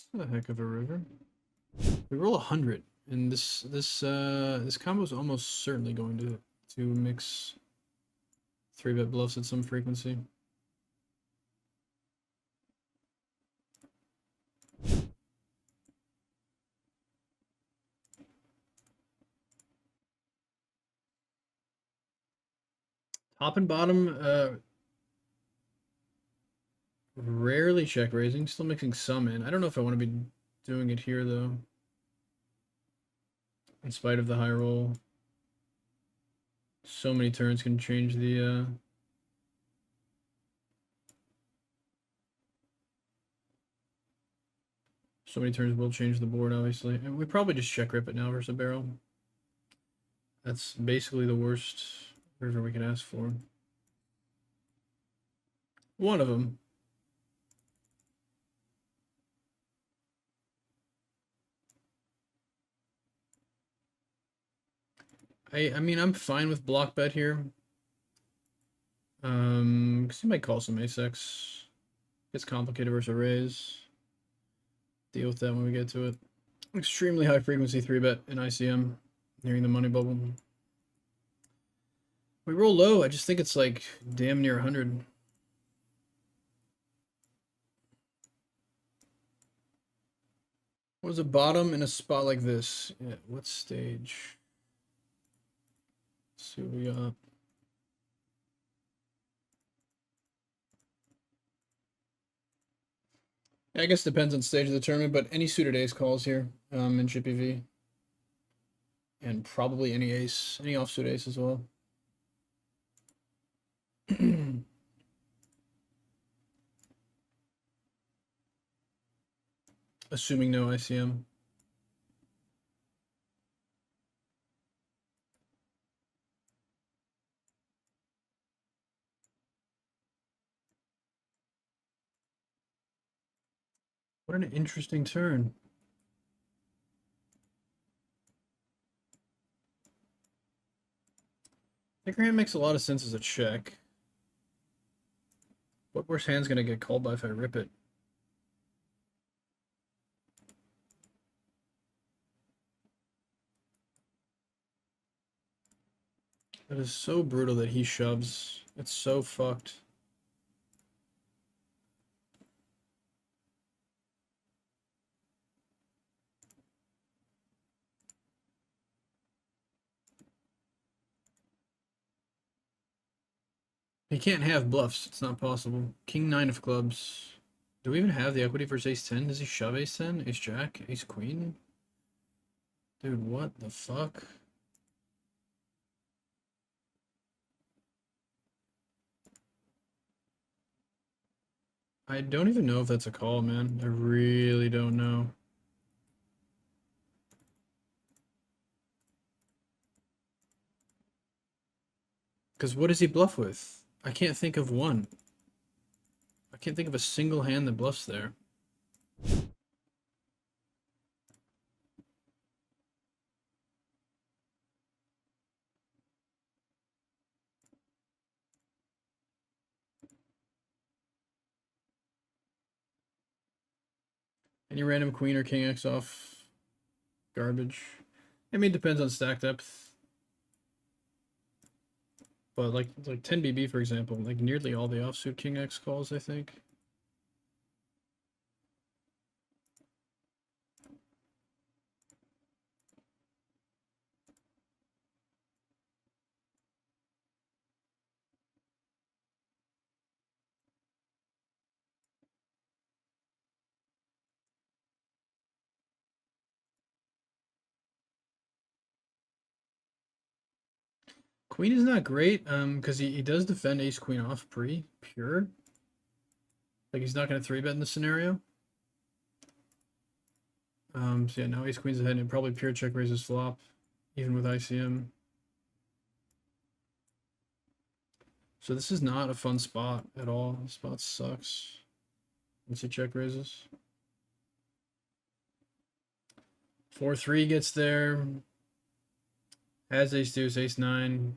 It's a heck of a river. We roll 100, and this combo is almost certainly going to mix 3-bet bluffs at some frequency. Top and bottom, rarely check raising, still mixing some in. I don't know if I want to be doing it here though. In spite of the high roll. So many turns can change the so many turns will change the board, obviously. And we probably just check rip it now versus a barrel. That's basically the worst river we can ask for. One of them. I mean, I'm fine with block bet here. Because he might call some ace-x. Gets complicated versus a raise. Deal with that when we get to it. Extremely high frequency 3-bet in ICM. Nearing the money bubble. We roll low, I just think it's like damn near 100. What was a bottom in a spot like this? Yeah, what stage? Let's see what we got. I guess it depends on stage of the tournament, but any suited ace calls here in Chippy V. And probably any ace, any offsuit ace as well. Assuming no ICM. What an interesting turn. Thicker hand makes a lot of sense as a check. What worse hand's gonna get called by if I rip it? That is so brutal that he shoves. It's so fucked. He can't have bluffs. It's not possible. King 9 of clubs. Do we even have the equity versus ace 10? Does he shove ace 10? Ace jack? Ace queen? Dude, what the fuck? I don't even know if that's a call, man. I really don't know. Because what does he bluff with? I can't think of one. I can't think of a single hand that bluffs there. Any random queen or king X off garbage. I mean, it depends on stack depth. But like 10 BB, for example, like nearly all the offsuit king X calls, I think. Queen is not great, because he does defend ace queen off pretty pure. Like he's not gonna 3-bet in this scenario. So yeah, now ace queen's ahead and probably pure check raises flop, even with ICM. So this is not a fun spot at all. This spot sucks. Once he check raises. 4-3 gets there. Has ace deuce, ace 9.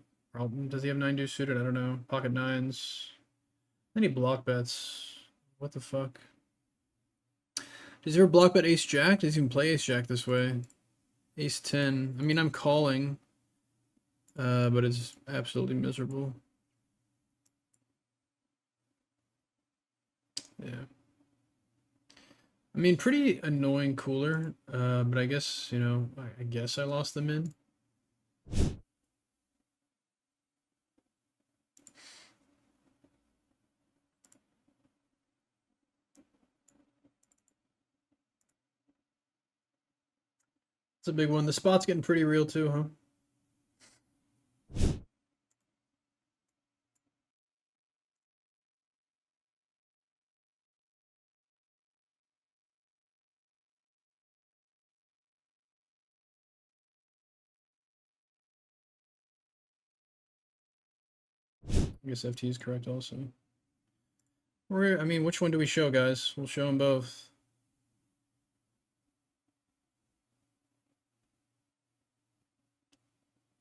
Does he have 9 deuce suited? I don't know. Pocket 9s. Then he block bets. What the fuck? Does he ever block bet ace jack? Does he even play ace jack this way? Ace 10. I mean, I'm calling, but it's absolutely miserable. Yeah. I mean, pretty annoying cooler, but I guess, you know, I guess I lost them in. It's a big one. The spot's getting pretty real too, huh? I guess FT is correct also. I mean, which one do we show, guys? We'll show them both.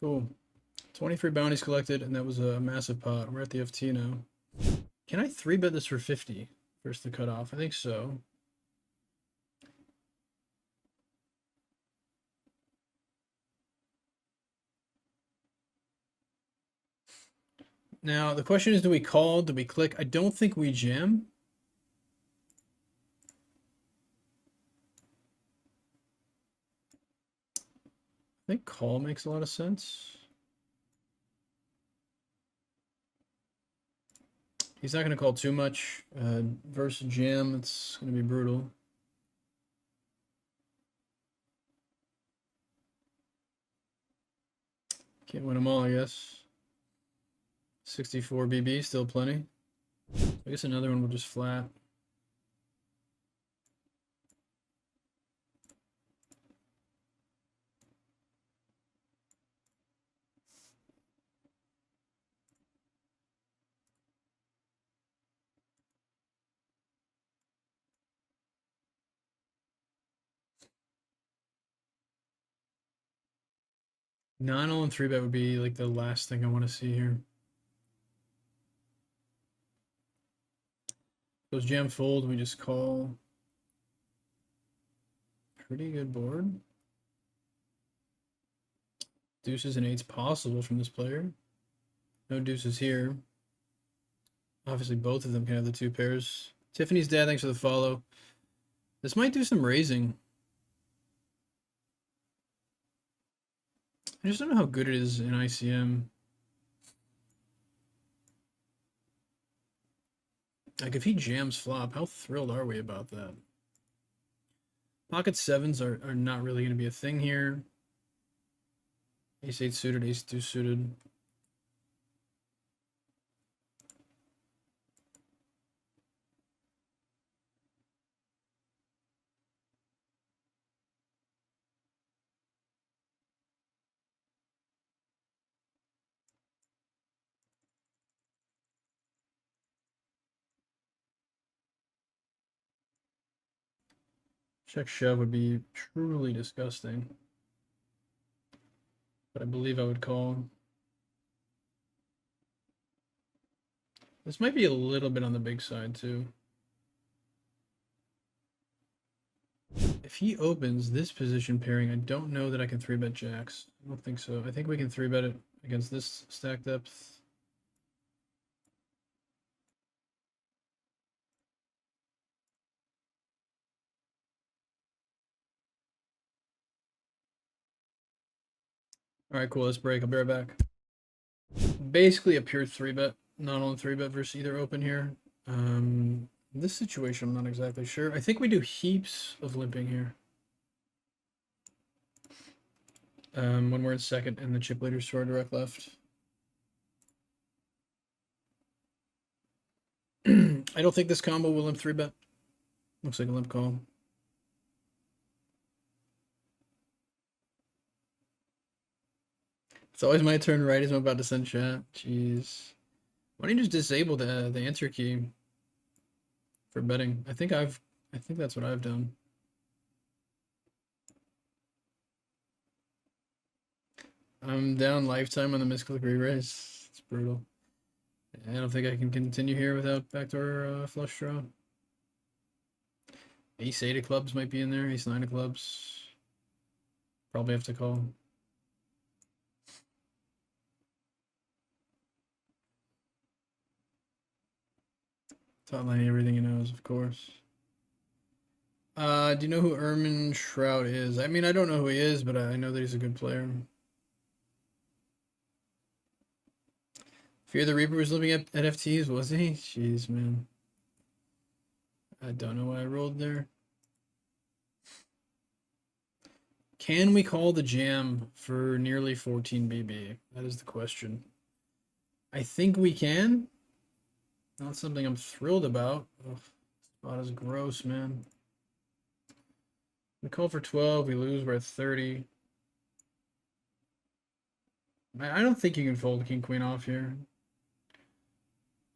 Cool. 23 bounties collected, and that was a massive pot. We're at the FT now. Can I 3-bet this for 50 versus the cutoff? I think so. Now, the question is, do we call? Do we click? I don't think we jam. I think call makes a lot of sense. He's not going to call too much. Versus jam, it's going to be brutal. Can't win them all, I guess. 64 BB, still plenty. I guess another one will just flat. Non-all and 3-bet would be like the last thing I want to see here. Those jam fold, we just call. Pretty good board. Deuces and eights possible from this player. No deuces here. Obviously, both of them can have the two pairs. Tiffany's dad, thanks for the follow. This might do some raising. I just don't know how good it is in ICM. Like, if he jams flop, how thrilled are we about that? Pocket sevens are not really going to be a thing here. Ace 8 suited, ace 2 suited. Check shove would be truly disgusting. But I believe I would call. This might be a little bit on the big side too. If he opens this position pairing, I don't know that I can 3-bet jacks. I don't think so. I think we can 3-bet it against this stack depth. All right, cool. Let's break. I'll be right back. Basically a pure 3-bet, not on 3-bet versus either open here. This situation, I'm not exactly sure. I think we do heaps of limping here. When we're in second and the chip leaders to our direct left. I don't think this combo will limp 3-bet. Looks like a limp call. It's always my turn, right? As I'm about to send chat. Jeez. Why don't you just disable the answer key for betting? I think that's what I've done. I'm down lifetime on the misclick re-raise. It's brutal. I don't think I can continue here without backdoor flush draw. Ace 8 of clubs might be in there. Ace 9 of clubs. Probably have to call. Top line everything he knows, of course. Do you know who Ermin Shroud is? I mean, I don't know who he is, but I know that he's a good player. Fear the Reaper was living at FTs, was he? Jeez, man. I don't know why I rolled there. Can we call the jam for nearly 14 BB? That is the question. I think we can. Not something I'm thrilled about. Ugh, spot is gross, man. We call for 12, we lose, we're at 30. I don't think you can fold King Queen off here.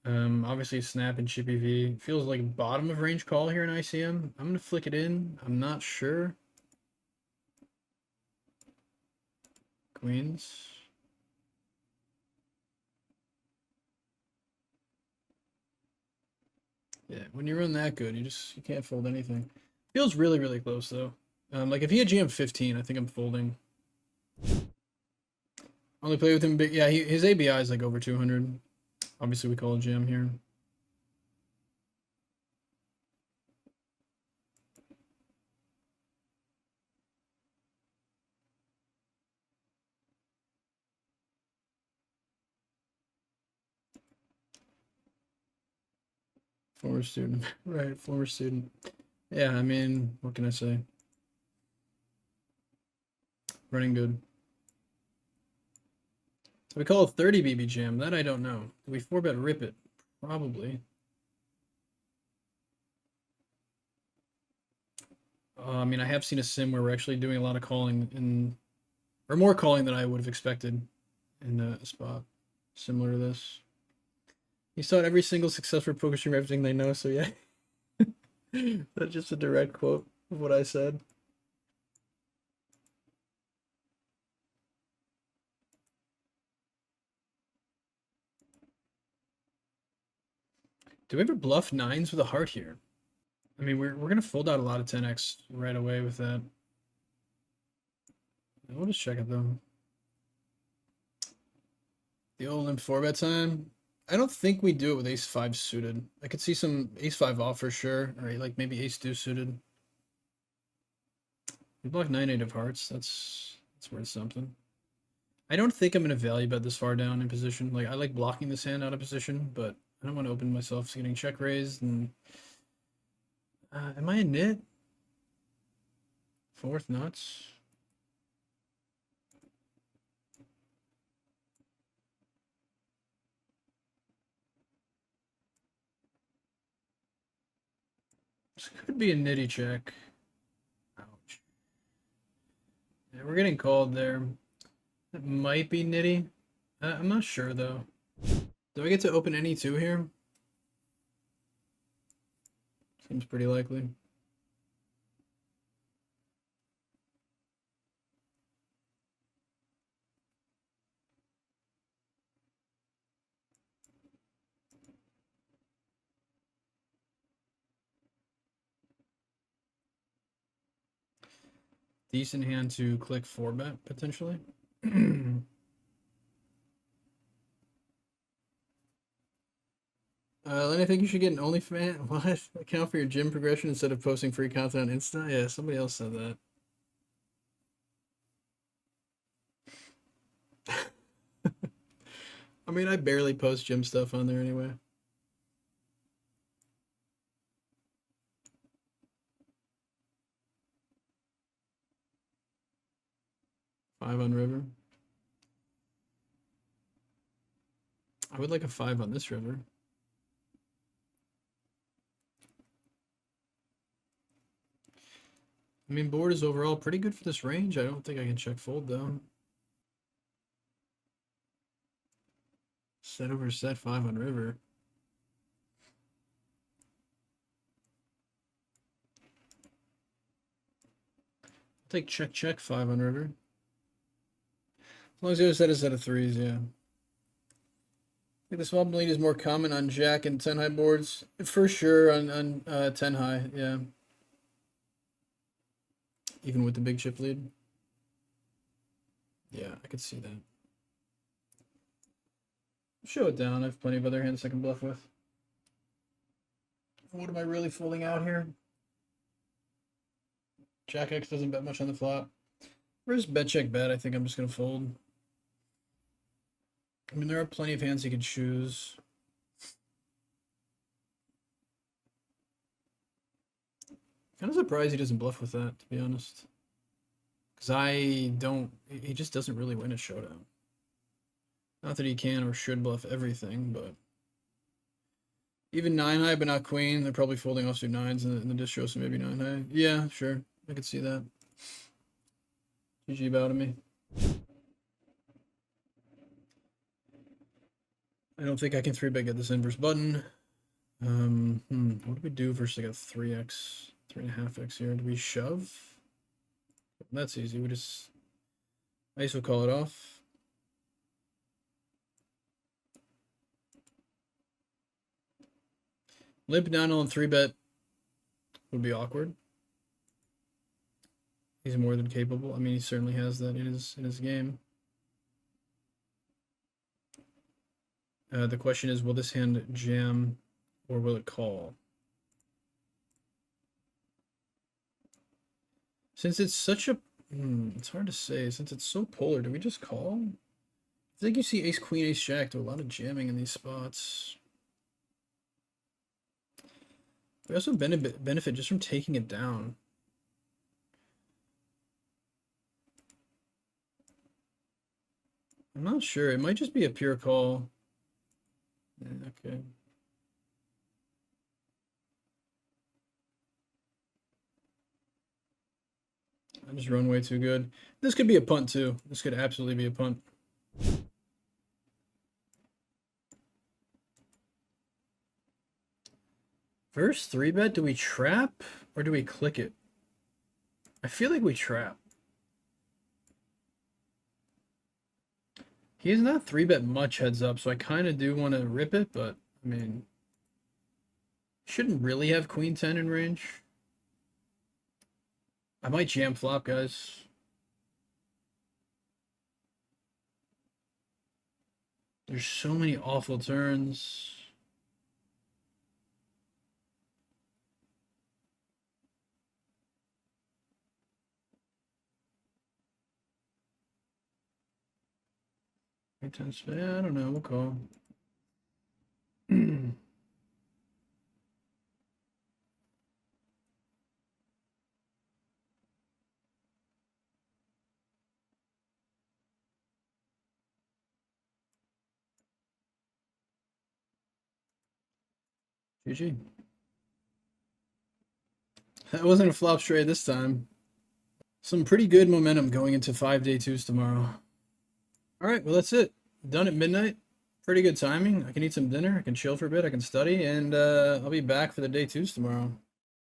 Obviously snap and chippy V. Feels like bottom of range call here in ICM. I'm gonna flick it in. I'm not sure. Queens. Yeah, when you run that good, you can't fold anything. Feels really, really close though. Like if he had GM 15, I think I'm folding. Only play with him, but yeah, his ABI is like over 200. Obviously, we call a jam here. Former student, right? Former student. Yeah, I mean, what can I say? Running good. So we call a 30 BB jam. That I don't know. Do we 4-bet rip it? Probably. I mean, I have seen a sim where we're actually doing a lot of calling or more calling than I would have expected in a spot similar to this. You saw every single successful poker streamer, everything they know. So yeah, that's just a direct quote of what I said. Do we ever bluff nines with a heart here? I mean, we're gonna fold out a lot of 10x right away with that. We'll just check it though. The old limp 4-bet time. I don't think we do it with ace 5 suited. I could see some ace 5 off for sure, or like maybe ace 2 suited. We block 9-8 of hearts. That's worth something. I don't think I'm gonna value bet this far down in position. Like I like blocking this hand out of position, but I don't want to open myself to getting check raised. And am I a nit? Fourth nuts. This could be a nitty check. Ouch. Yeah, we're getting called there. It might be nitty. I'm not sure though. Do I get to open any two here? Seems pretty likely. Decent hand to click 4-bet potentially. Then I think you should get an OnlyFans. What? Account for your gym progression instead of posting free content on Insta? Yeah, somebody else said that. I mean, I barely post gym stuff on there anyway. Five on river. I would like a 5 on this river. I mean, board is overall pretty good for this range. I don't think I can check fold though. Set over set 5 on river. I'll take check 5 on river. As long as the other set is set of 3s, yeah. I think the small bleed is more common on jack and 10 high boards. For sure on 10 high, yeah. even with the big chip lead. Yeah, I could see that. Show it down. I have plenty of other hands I can bluff with. What am I really folding out here? Jack X doesn't bet much on the flop. Where's bet check bet? I think I'm just gonna fold. I mean, there are plenty of hands he could choose. Kind of surprised he doesn't bluff with that, to be honest. Because he just doesn't really win a showdown. Not that he can or should bluff everything, but even 9 high, but not queen. They're probably folding offsuit 9s in the distro, so maybe 9 high. Yeah, sure. I could see that. GG bow to me. I don't think I can 3-bet get this inverse button. What do we do versus like a 3x, 3.5x here? Do we shove? That's easy. We just ISO call it off. Limp down on 3-bet would be awkward. He's more than capable. I mean, he certainly has that in his game. The question is, will this hand jam or will it call? Since it's such a, it's hard to say. Since it's so polar, do we just call? I think you see ace queen, ace jack do a lot of jamming in these spots. We also benefit just from taking it down. I'm not sure. It might just be a pure call. Yeah, okay. I just run way too good. This could be a punt too. This could absolutely be a punt. First 3-bet, do we trap or do we click it? I feel like we trap. He has not 3-bet much heads up, so I kind of do want to rip it, but I mean, shouldn't really have queen 10 in range. I might jam flop, guys. There's so many awful turns. Yeah, I don't know. We'll call. GG. That wasn't a flop straight this time. Some pretty good momentum going into 5 day 2s tomorrow. All right, well, that's it. Done at midnight. Pretty good timing. I can eat some dinner. I can chill for a bit. I can study. And I'll be back for the day 2s tomorrow.